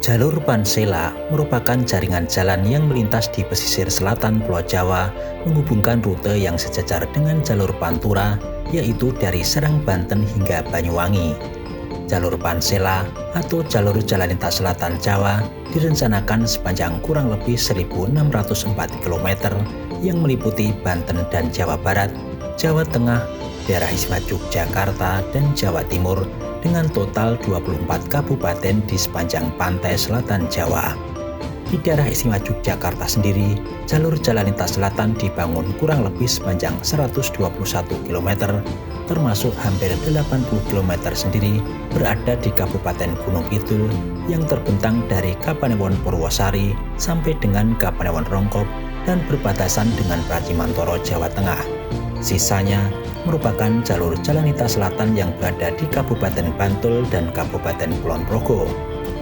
Jalur Pansela merupakan jaringan jalan yang melintas di pesisir selatan Pulau Jawa, menghubungkan rute yang sejajar dengan jalur Pantura, yaitu dari Serang, Banten hingga Banyuwangi. Jalur Pansela atau jalur jalan lintas selatan Jawa direncanakan sepanjang kurang lebih 1.604 km yang meliputi Banten dan Jawa Barat, Jawa Tengah, daerah istimewa Yogyakarta, dan Jawa Timur, dengan total 24 kabupaten di sepanjang pantai selatan Jawa. Di daerah istimewa Yogyakarta sendiri, jalur jalan lintas selatan dibangun kurang lebih sepanjang 121 km, termasuk hampir 80 km sendiri berada di Kabupaten Gunung Kidul yang terbentang dari Kapanewon Purwosari sampai dengan Kapanewon Rongkop dan berbatasan dengan Bratimantoro, Jawa Tengah. Sisanya merupakan jalur jalan lintas selatan yang berada di Kabupaten Bantul dan Kabupaten Kulon Progo.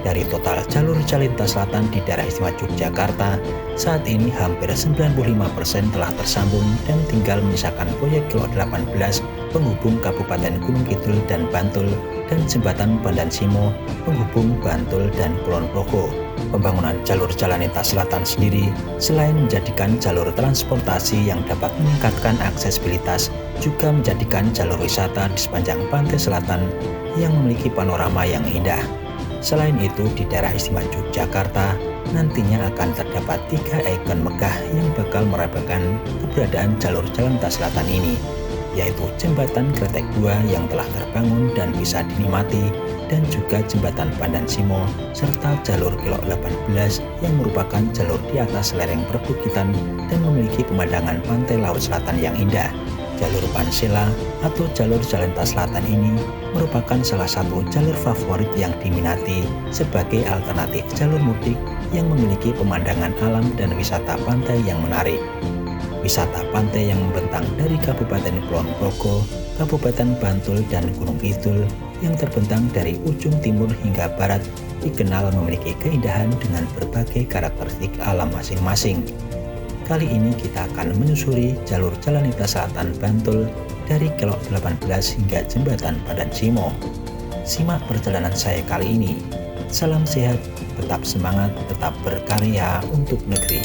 Dari total jalur jalan lintas selatan di daerah istimewa Yogyakarta, saat ini hampir 95% telah tersambung dan tinggal menyisakan proyek Kilo 18 penghubung Kabupaten Gunung Kidul dan Bantul dan jembatan Pandan Simo penghubung Bantul dan Kulon Progo. Pembangunan jalur jalan lintas selatan sendiri selain menjadikan jalur transportasi yang dapat meningkatkan aksesibilitas, juga menjadikan jalur wisata di sepanjang pantai selatan yang memiliki panorama yang indah. Selain itu, di daerah istimewa Yogyakarta nantinya akan terdapat 3 ikon megah yang bakal merapatkan keberadaan jalur jalan lintas selatan ini, yaitu Jembatan Kretek 2 yang telah terbangun dan bisa dinikmati, dan juga Jembatan Pandan Simo, serta jalur Kilo 18 yang merupakan jalur di atas lereng perbukitan dan memiliki pemandangan pantai laut selatan yang indah. Jalur Pansela atau jalur jalan lintas selatan ini merupakan salah satu jalur favorit yang diminati sebagai alternatif jalur mudik yang memiliki pemandangan alam dan wisata pantai yang menarik. Wisata pantai yang membentang dari Kabupaten Kulon Progo, Kabupaten Bantul, dan Gunung Kidul yang terbentang dari ujung timur hingga barat dikenal memiliki keindahan dengan berbagai karakteristik alam masing-masing. Kali ini kita akan menyusuri jalur jalan lintas selatan Bantul dari Kilo 18 hingga Jembatan Pandan Simo. Simak perjalanan saya kali ini. Salam sehat, tetap semangat, tetap berkarya untuk negeri.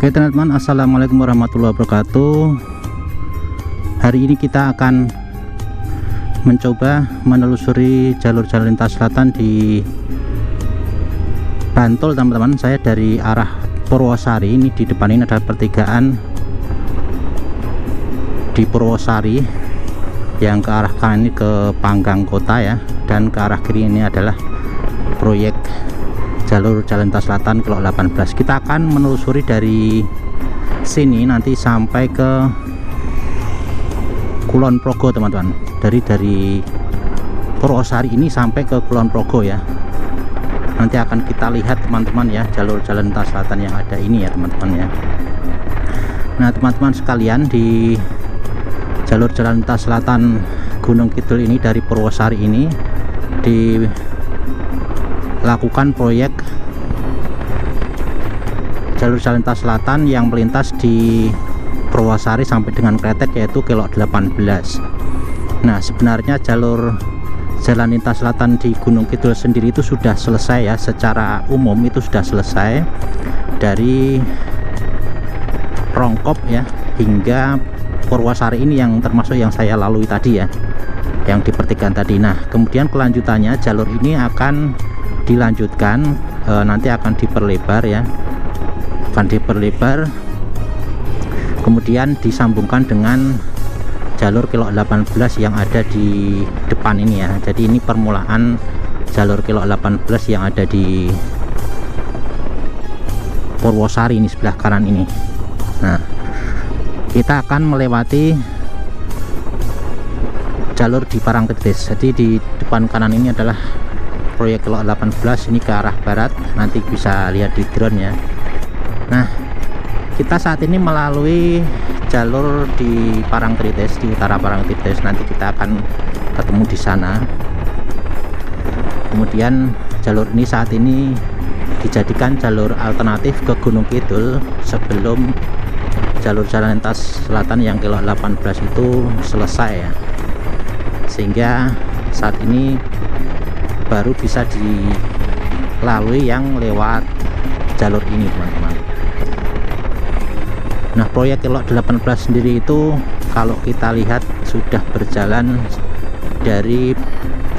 Oke teman-teman, assalamualaikum warahmatullahi wabarakatuh. Hari ini kita akan mencoba menelusuri jalur jalan lintas selatan di Bantul teman-teman. Saya dari arah Purwosari, ini di depan ini ada pertigaan di Purwosari, yang ke arah kanan ini ke Panggang Kota ya, dan ke arah kiri ini adalah proyek jalur jalan lintas selatan Kilo 18. Kita akan menelusuri dari sini nanti sampai ke Kulon Progo teman-teman. Dari Purwosari ini sampai ke Kulon Progo ya. Nanti akan kita lihat teman-teman ya, jalur jalan lintas selatan yang ada ini ya teman-teman ya. Nah teman-teman sekalian, di jalur jalan lintas selatan Gunung Kidul ini dari Purwosari ini dilakukan proyek jalur jalan lintas selatan yang melintas di Purwosari sampai dengan Kretek, yaitu kilo 18. Nah, sebenarnya jalur jalan lintas selatan di Gunung Kidul sendiri itu sudah selesai ya, secara umum itu sudah selesai dari Rongkop ya hingga Purwosari ini, yang termasuk yang saya lalui tadi ya, yang di pertigaan tadi. Nah, kemudian kelanjutannya jalur ini akan dilanjutkan, nanti akan diperlebar ya, akan diperlebar, kemudian disambungkan dengan jalur kilo 18 yang ada di depan ini ya. Jadi ini permulaan jalur kilo 18 yang ada di Purwosari ini, sebelah kanan ini. Nah, kita akan melewati jalur di Parangtritis. Jadi di depan kanan ini adalah proyek kilo 18, ini ke arah barat, nanti bisa lihat di drone ya. Nah, kita saat ini melalui jalur di Parangtritis, di utara Parangtritis. Nanti kita akan ketemu di sana. Kemudian jalur ini saat ini dijadikan jalur alternatif ke Gunung Kidul sebelum jalur jalan lintas selatan yang kilo 18 itu selesai ya, sehingga saat ini baru bisa dilalui yang lewat jalur ini teman-teman. Nah, proyek kilo 18 sendiri itu kalau kita lihat sudah berjalan dari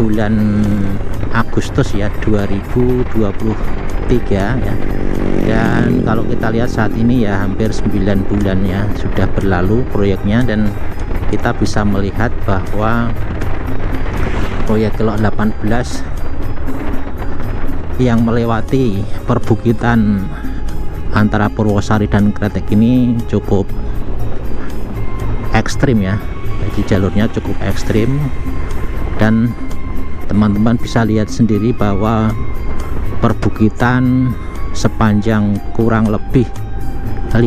bulan Agustus ya 2023 ya. Dan kalau kita lihat saat ini ya hampir 9 bulan ya sudah berlalu proyeknya, dan kita bisa melihat bahwa proyek kilo 18 yang melewati perbukitan antara Purwosari dan Kretek ini cukup ekstrim ya. Jadi jalurnya cukup ekstrim, dan teman-teman bisa lihat sendiri bahwa perbukitan sepanjang kurang lebih 5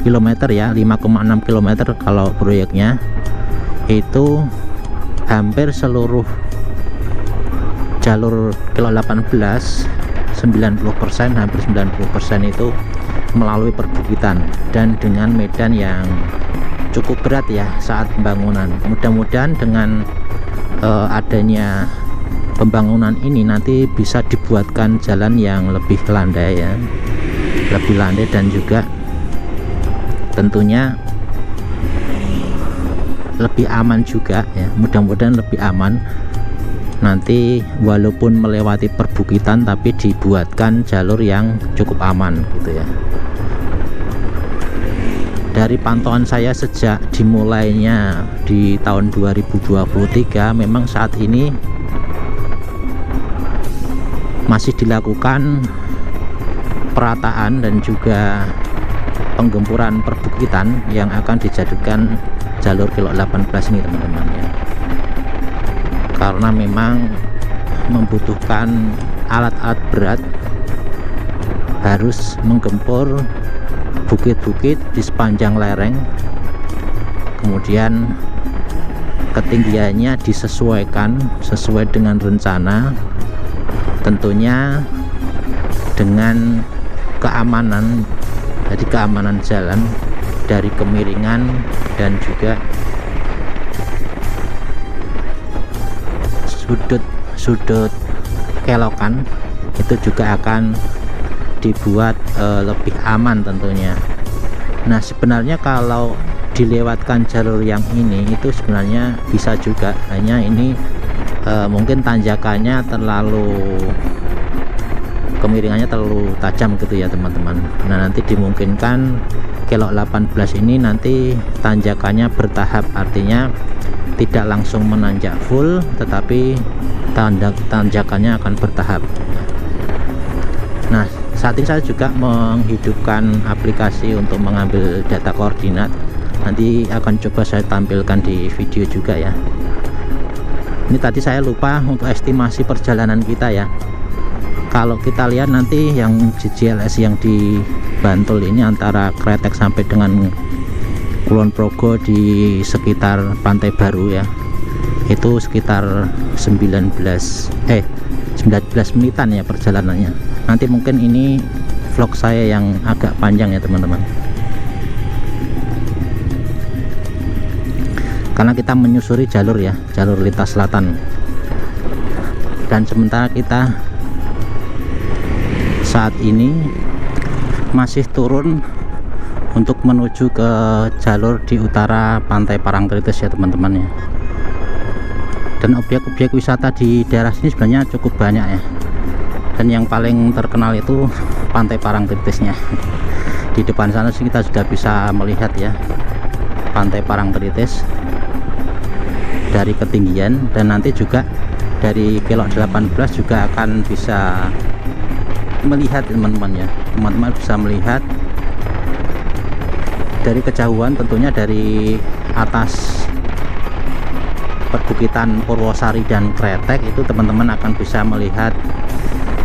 km ya, 5,6 km kalau proyeknya itu hampir seluruh jalur kilo 18 90%, hampir 90% itu melalui perbukitan dan dengan medan yang cukup berat ya saat pembangunan. Mudah-mudahan dengan adanya pembangunan ini nanti bisa dibuatkan jalan yang lebih landai ya, lebih landai, dan juga tentunya lebih aman juga ya. Mudah-mudahan lebih aman nanti, walaupun melewati perbukitan tapi dibuatkan jalur yang cukup aman gitu ya. Dari pantauan saya sejak dimulainya di tahun 2023, memang saat ini masih dilakukan perataan dan juga penggemburan perbukitan yang akan dijadikan jalur kilo 18 ini teman-teman ya. Karena memang membutuhkan alat-alat berat, harus menggempur bukit-bukit di sepanjang lereng, kemudian ketinggiannya disesuaikan sesuai dengan rencana, tentunya dengan keamanan, jadi keamanan jalan dari kemiringan dan juga sudut kelokan itu juga akan dibuat lebih aman tentunya. Nah, sebenarnya kalau dilewatkan jalur yang ini itu sebenarnya bisa juga, hanya ini mungkin tanjakannya kemiringannya terlalu tajam gitu ya teman-teman. Nah, nanti dimungkinkan kilo 18 ini nanti tanjakannya bertahap, artinya tidak langsung menanjak full, tetapi tanjakannya akan bertahap. Nah, saat ini saya juga menghidupkan aplikasi untuk mengambil data koordinat, nanti akan coba saya tampilkan di video juga ya. Ini tadi saya lupa untuk estimasi perjalanan kita ya. Kalau kita lihat nanti yang GLS yang di Bantul ini antara Kretek sampai dengan Kulon Progo di sekitar Pantai Baru ya, itu sekitar 19 menitan ya perjalanannya. Nanti mungkin ini vlog saya yang agak panjang ya teman-teman. karena kita menyusuri jalur ya, jalur lintas selatan. Dan sementara kita saat ini masih turun untuk menuju ke jalur di utara Pantai Parangtritis ya teman-teman ya. Dan objek-objek wisata di daerah sini sebenarnya cukup banyak ya. Dan yang paling terkenal itu Pantai Parangtritisnya. Di depan sana sih kita sudah bisa melihat ya Pantai Parangtritis dari ketinggian, dan nanti juga dari Kelok 18 juga akan bisa melihat teman-teman ya. Teman-teman bisa melihat dari kejauhan, tentunya dari atas perbukitan Purwosari dan Kretek itu teman-teman akan bisa melihat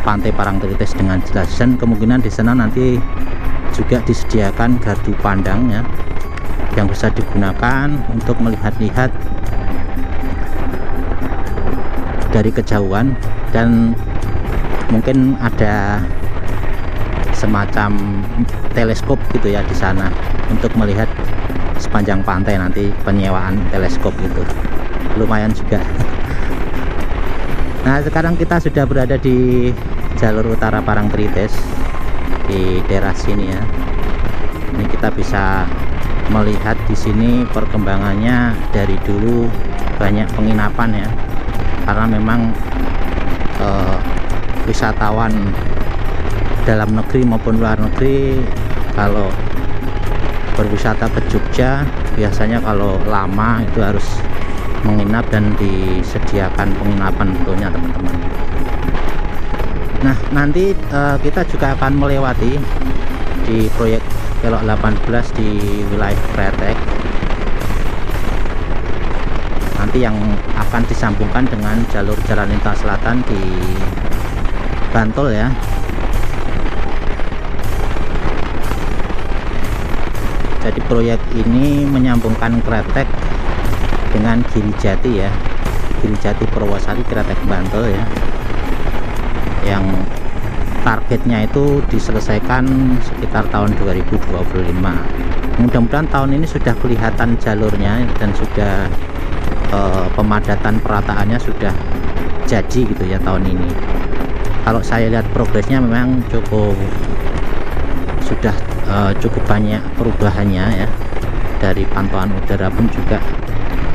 Pantai Parangtritis dengan jelas. Dan kemungkinan di sana nanti juga disediakan gardu pandang ya, yang bisa digunakan untuk melihat-lihat dari kejauhan, dan mungkin ada semacam teleskop gitu ya di sana untuk melihat sepanjang pantai. Nanti penyewaan teleskop itu lumayan juga. Nah, sekarang kita sudah berada di jalur utara Parangtritis di daerah sini ya. Ini kita bisa melihat di sini perkembangannya dari dulu banyak penginapan ya, karena memang wisatawan dalam negeri maupun luar negeri kalau berwisata ke Jogja biasanya kalau lama itu harus menginap dan disediakan penginapan tentunya teman-teman. Nah, nanti kita juga akan melewati di proyek Kelok 18 di wilayah Kretek, nanti yang akan disambungkan dengan jalur jalan lintas selatan di Bantul ya. Jadi proyek ini menyambungkan Kretek dengan Girijati ya, Girijati Purwosari Kretek Bantul ya, yang targetnya itu diselesaikan sekitar tahun 2025. Mudah-mudahan tahun ini sudah kelihatan jalurnya dan sudah pemadatan perataannya sudah jadi gitu ya tahun ini. Kalau saya lihat progresnya memang sudah cukup banyak perubahannya ya. Dari pantauan udara pun juga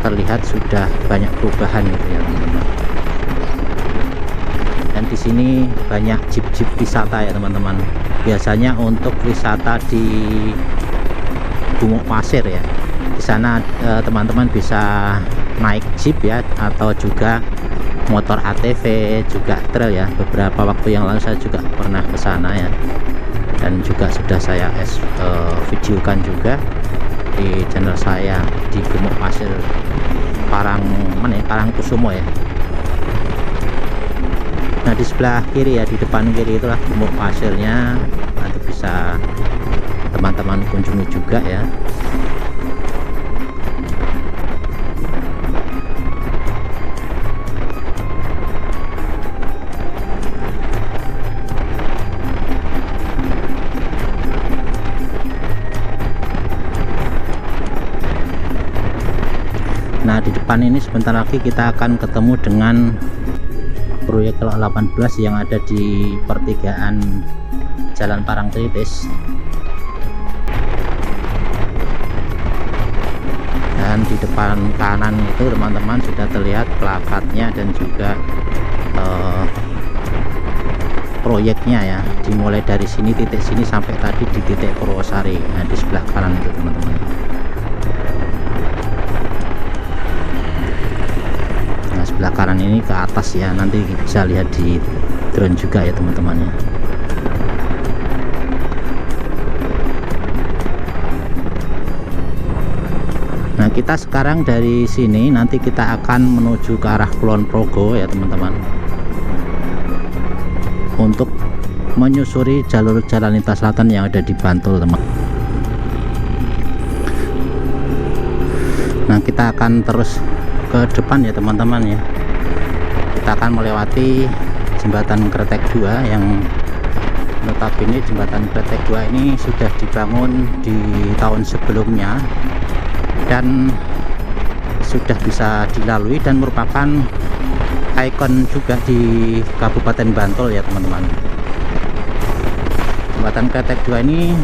terlihat sudah banyak perubahan gitu ya teman-teman. Dan di sini banyak jeep-jeep wisata ya teman-teman. Biasanya untuk wisata di Gumuk Pasir ya. Di sana teman-teman bisa naik jeep ya, atau juga motor ATV, juga trail ya. Beberapa waktu yang lalu saya juga pernah ke sana ya. Dan juga sudah saya videokan juga di channel saya di Gumuk Pasir Parangkusumo ya. Nah, di sebelah kiri ya, di depan kiri itulah Gumuk Pasirnya, nanti bisa teman-teman kunjungi juga ya. Nah, di depan ini sebentar lagi kita akan ketemu dengan proyek Kelok 18 yang ada di pertigaan Jalan Parangtritis. Dan di depan kanan itu teman-teman sudah terlihat plakatnya dan juga proyeknya ya, dimulai dari sini, titik sini sampai tadi di titik Purwosari. Nah, di sebelah kanan itu teman-teman. Sebelah kanan ini ke atas ya, nanti bisa lihat di drone juga ya teman-teman ya. Nah, kita sekarang dari sini nanti kita akan menuju ke arah Kulon Progo ya teman-teman, untuk menyusuri jalur jalan lintas selatan yang ada di Bantul teman. Nah, kita akan terus ke depan ya teman-teman ya. Kita akan melewati jembatan Kretek 2 yang notabene jembatan Kretek 2 ini sudah dibangun di tahun sebelumnya dan sudah bisa dilalui dan merupakan ikon juga di Kabupaten Bantul ya teman-teman. Jembatan Kretek 2 ini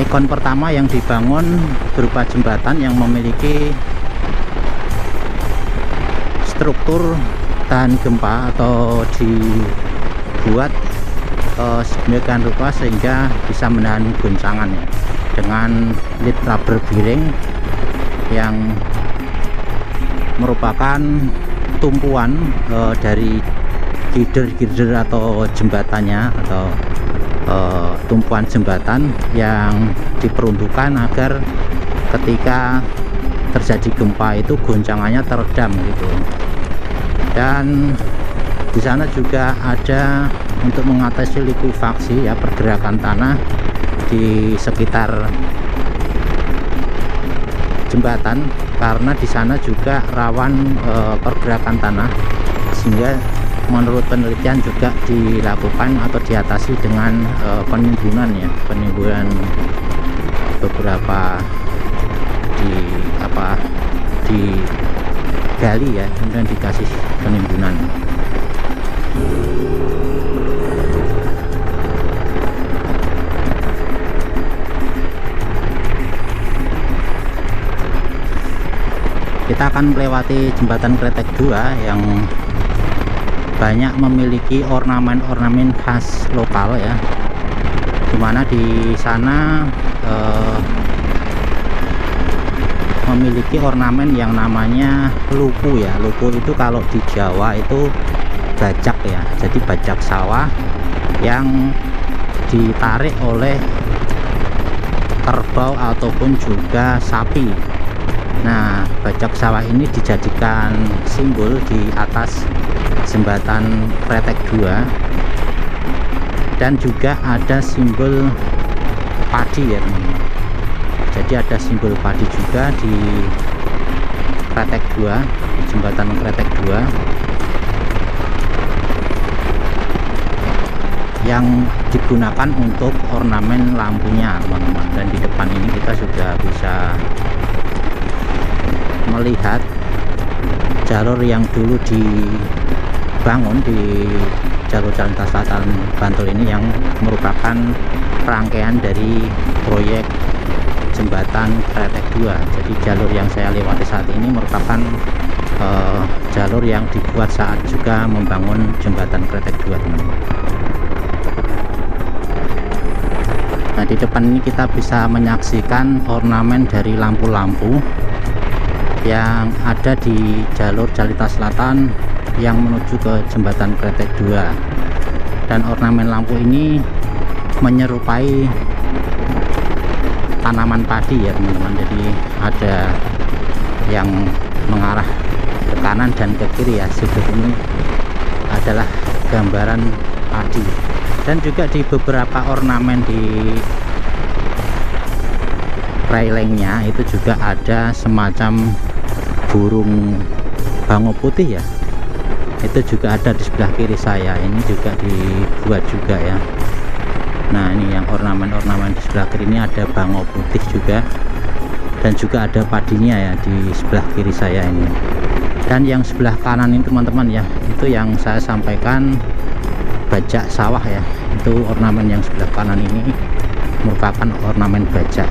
ikon pertama yang dibangun berupa jembatan yang memiliki struktur tahan gempa atau dibuat sedemikian rupa sehingga bisa menahan goncangan ya, dengan lead rubber bearing yang merupakan tumpuan dari girder atau jembatannya atau tumpuan jembatan yang diperuntukkan agar ketika terjadi gempa itu goncangannya teredam gitu. Dan di sana juga ada untuk mengatasi likuifaksi ya, pergerakan tanah di sekitar jembatan, karena di sana juga rawan pergerakan tanah, sehingga menurut penelitian juga dilakukan atau diatasi dengan penimbunan ya, penimbunan beberapa digali ya, kemudian dikasih penimbunan. Kita akan melewati jembatan Kretek 2 yang banyak memiliki ornamen-ornamen khas lokal ya, dimana di sana memiliki ornamen yang namanya lupu ya. Lupu itu kalau di Jawa itu bajak ya, jadi bajak sawah yang ditarik oleh kerbau ataupun juga sapi. Nah, bajak sawah ini dijadikan simbol di atas jembatan Kretek 2, dan juga ada simbol padi ya teman-teman. Jadi ada simbol padi juga di Kretek 2, di jembatan Kretek 2, yang digunakan untuk ornamen lampunya teman-teman. Dan di depan ini kita sudah bisa melihat jalur yang dulu dibangun di jalur jalan lintas selatan Bantul ini, yang merupakan rangkaian dari proyek jembatan Kretek 2. Jadi jalur yang saya lewati saat ini merupakan jalur yang dibuat saat juga membangun jembatan Kretek 2 teman-teman. Nah, di depan ini kita bisa menyaksikan ornamen dari lampu-lampu yang ada di jalur jalan lintas selatan yang menuju ke jembatan Kretek 2. Dan ornamen lampu ini menyerupai tanaman padi ya teman-teman. Jadi ada yang mengarah ke kanan dan ke kiri ya. Sudut ini adalah gambaran padi. Dan juga di beberapa ornamen di railingnya itu juga ada semacam burung bango putih ya. Itu juga ada di sebelah kiri saya. Ini juga dibuat juga ya. Nah, ini yang ornamen-ornamen di sebelah kiri ini ada bango putih juga, dan juga ada padinya ya di sebelah kiri saya ini. Dan yang sebelah kanan ini teman-teman ya, itu yang saya sampaikan bajak sawah ya. Itu ornamen yang sebelah kanan ini merupakan ornamen bajak.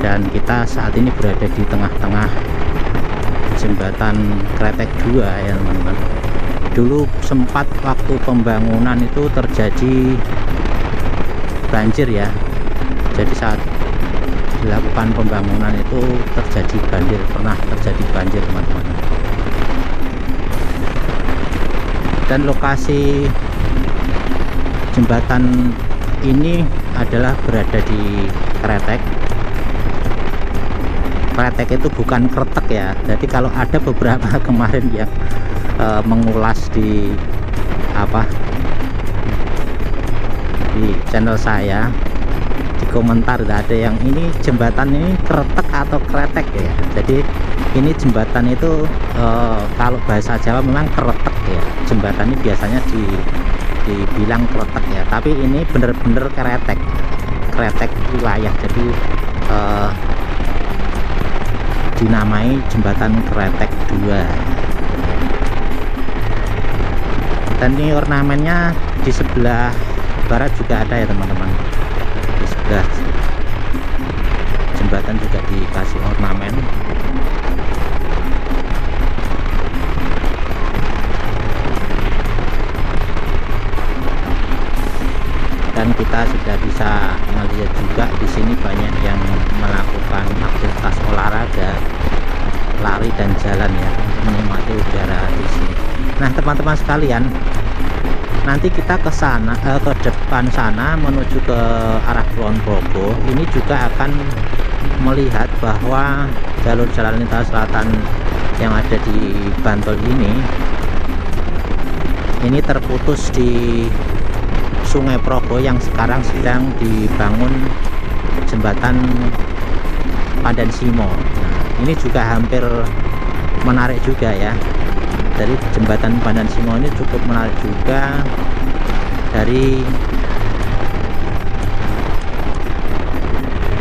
Dan kita saat ini berada di tengah-tengah jembatan Kretek 2 ya teman-teman. Dulu sempat waktu pembangunan itu terjadi banjir ya. Jadi saat dilakukan pembangunan itu terjadi banjir, pernah terjadi banjir teman-teman. Dan lokasi jembatan ini adalah berada di Kretek. Kretek itu bukan kretek ya. Jadi kalau ada beberapa kemarin yang mengulas di channel saya, di komentar ada yang ini jembatan ini kretek atau kretek ya. Jadi ini jembatan itu kalau bahasa Jawa memang kretek ya. Jembatan ini biasanya dibilang kretek ya, tapi ini bener-bener kretek wilayah. Jadi dinamai jembatan Kretek 2. Dan ini ornamennya di sebelah barat juga ada ya teman-teman. Di sebelah jembatan juga dikasih ornamen. Dan kita sudah bisa melihat juga di sini banyak yang melakukan aktivitas olahraga, lari dan jalan ya, menikmati udara di sini. Nah teman-teman sekalian, nanti kita ke sana, ke depan sana menuju ke arah Kulon Progo. Ini juga akan melihat bahwa jalur jalan lintas selatan yang ada di Bantul ini terputus di Sungai Progo yang sekarang sedang dibangun jembatan Pandan Simo. Nah, ini juga hampir menarik juga ya. Dari jembatan Pandan Simo ini cukup menarik juga dari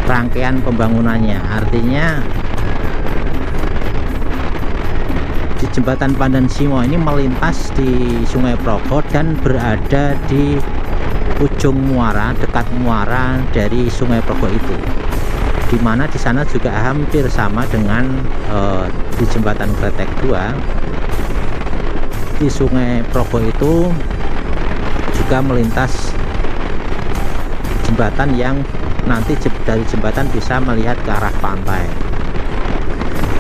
rangkaian pembangunannya. Artinya di jembatan Pandan Simo ini melintas di Sungai Progo dan berada di ujung muara, dekat muara dari Sungai Progo itu, dimana di sana juga hampir sama dengan di jembatan Kretek 2. Di Sungai Progo itu juga melintas jembatan yang nanti dari jembatan bisa melihat ke arah pantai.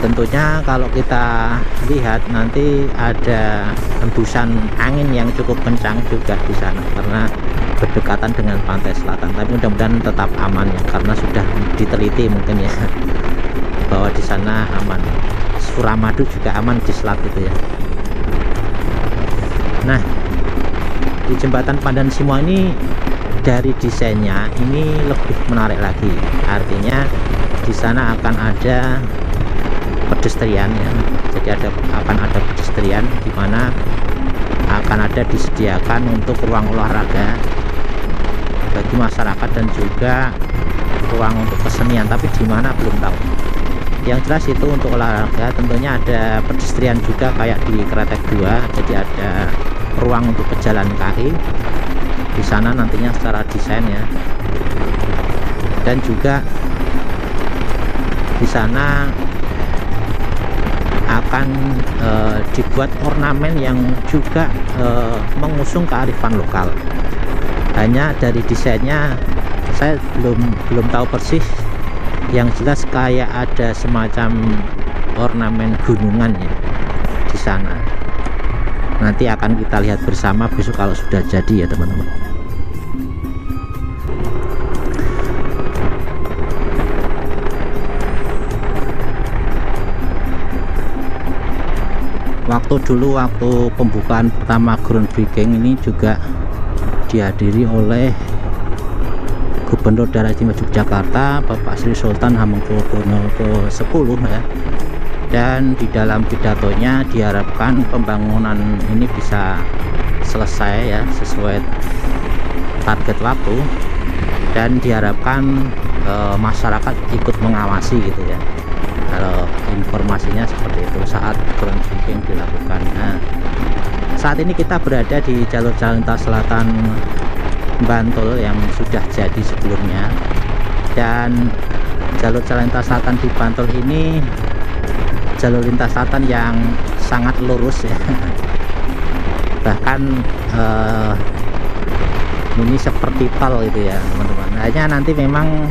Tentunya kalau kita lihat nanti ada hembusan angin yang cukup kencang juga di sana karena berdekatan dengan pantai selatan. Tapi mudah-mudahan tetap aman ya, karena sudah diteliti mungkin ya bahwa di sana aman. Suramadu juga aman di selat itu ya. Nah, di jembatan Pandan Simo ini dari desainnya ini lebih menarik lagi. Artinya di sana akan ada pedestrian ya. Jadi akan ada pedestrian di mana akan ada disediakan untuk ruang olahraga bagi masyarakat dan juga ruang untuk kesenian, tapi di mana belum tahu. Yang jelas itu untuk olahraga tentunya ada pedestrian juga kayak di Kretek 2. Jadi ada ruang untuk pejalan kaki di sana nantinya secara desain ya. Dan juga di sana akan dibuat ornamen yang juga mengusung kearifan lokal. Hanya dari desainnya saya belum tahu persis. Yang jelas kayak ada semacam ornamen gunungan ya di sana. Nanti akan kita lihat bersama besok kalau sudah jadi ya teman-teman. Waktu pembukaan pertama groundbreaking ini juga dihadiri oleh Gubernur Daerah Istimewa Yogyakarta Bapak Sri Sultan Hamengkubuwono ke-10 ya. Dan di dalam pidatonya diharapkan pembangunan ini bisa selesai ya sesuai target waktu, dan diharapkan masyarakat ikut mengawasi gitu ya. Kalau informasinya seperti itu saat groundbreaking dilakukan. Nah, saat ini kita berada di jalur jalan lintas selatan Bantul yang sudah jadi sebelumnya, dan jalur jalan lintas selatan di Bantul ini jalur lintas selatan yang sangat lurus ya. Bahkan ini seperti tol itu ya teman-teman. Hanya nanti memang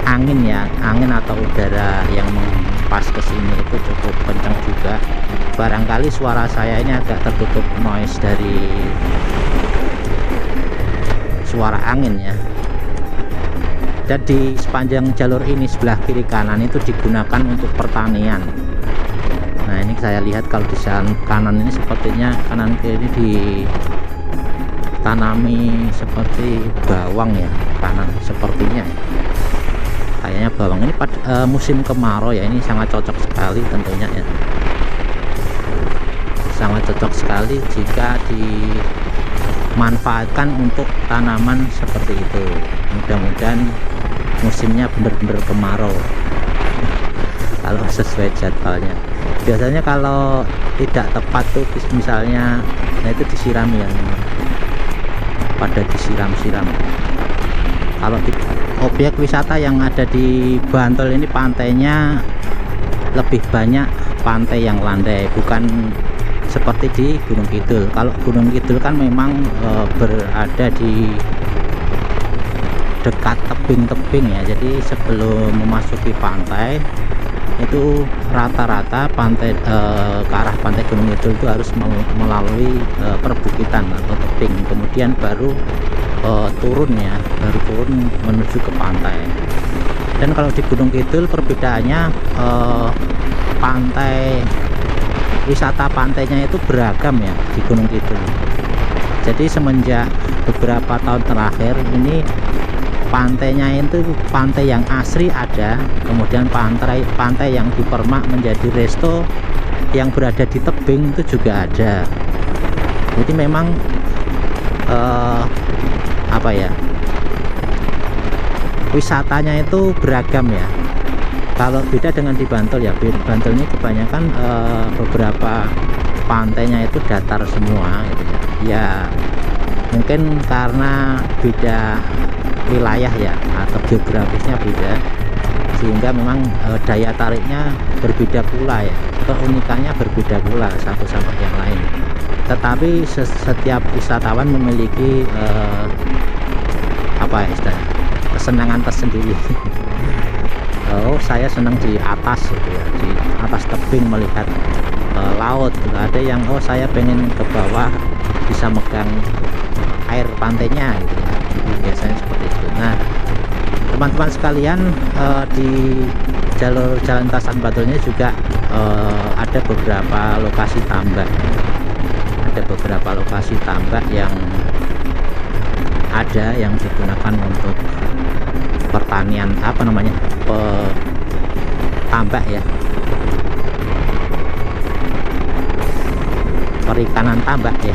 angin atau udara yang mengempas ke sini itu cukup kencang juga. Barangkali suara saya ini agak tertutup noise dari suara angin ya. Dan di sepanjang jalur ini sebelah kiri kanan itu digunakan untuk pertanian. Nah ini saya lihat kalau di jalan kanan ini sepertinya kanan kiri ditanami seperti bawang ya, kanan sepertinya kayaknya bawang. Ini pada musim kemarau ya, ini sangat cocok sekali tentunya ya, sangat cocok sekali jika dimanfaatkan untuk tanaman seperti itu. Mudah-mudahan musimnya benar-benar kemarau, kalau sesuai jadwalnya. Biasanya kalau tidak tepat tuh misalnya itu disiram ya, pada disiram-siram. Kalau di objek wisata yang ada di Bantul ini pantainya lebih banyak pantai yang landai, bukan seperti di Gunung Kidul. Kalau Gunung Kidul kan memang berada di dekat tebing-tebing ya, jadi sebelum memasuki pantai itu rata-rata pantai ke arah pantai Gunung Kidul itu harus melalui perbukitan atau tebing, kemudian baru turun menuju ke pantai. Dan kalau di Gunung Kidul perbedaannya wisata pantainya itu beragam ya di Gunung Kidul. Jadi semenjak beberapa tahun terakhir ini pantainya itu pantai yang asri ada, kemudian pantai yang dipermak menjadi resto yang berada di tebing itu juga ada. Jadi memang wisatanya itu beragam ya. Kalau beda dengan di Bantul ya, Bantul ini kebanyakan beberapa pantainya itu datar semua gitu ya. Ya mungkin karena beda wilayah ya, atau geografisnya beda, sehingga memang daya tariknya berbeda pula ya, keunikannya berbeda pula satu sama yang lain. Tetapi setiap wisatawan memiliki kesenangan tersendiri. Oh, saya senang di atas gitu ya, di atas tebing melihat laut gitu. Ada yang saya pengen ke bawah bisa megang air pantainya gitu ya. Biasanya seperti itu. Nah, teman-teman sekalian, di jalur Jalan Lintasan Bantulnya juga ada beberapa lokasi tambak. Ada beberapa lokasi tambak yang digunakan untuk pertanian, tambak ya, perikanan tambak ya,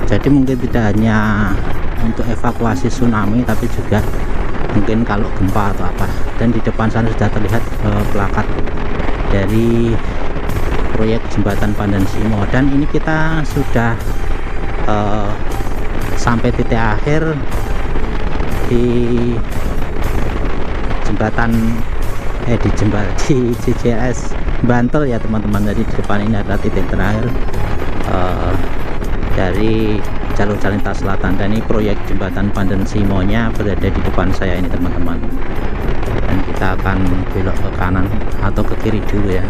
Jadi mungkin tidak hanya untuk evakuasi tsunami, tapi juga mungkin kalau gempa atau apa. Dan di depan sana sudah terlihat plakat dari proyek jembatan Pandan Simo, dan ini kita sudah sampai titik akhir di JJS Bantul ya teman-teman. Jadi di depan ini adalah titik terakhir dari jalur Jalan Lintas Selatan, dan ini proyek jembatan Pandan Simonya berada di depan saya ini teman-teman. Dan kita akan belok ke kanan atau ke kiri dulu ya.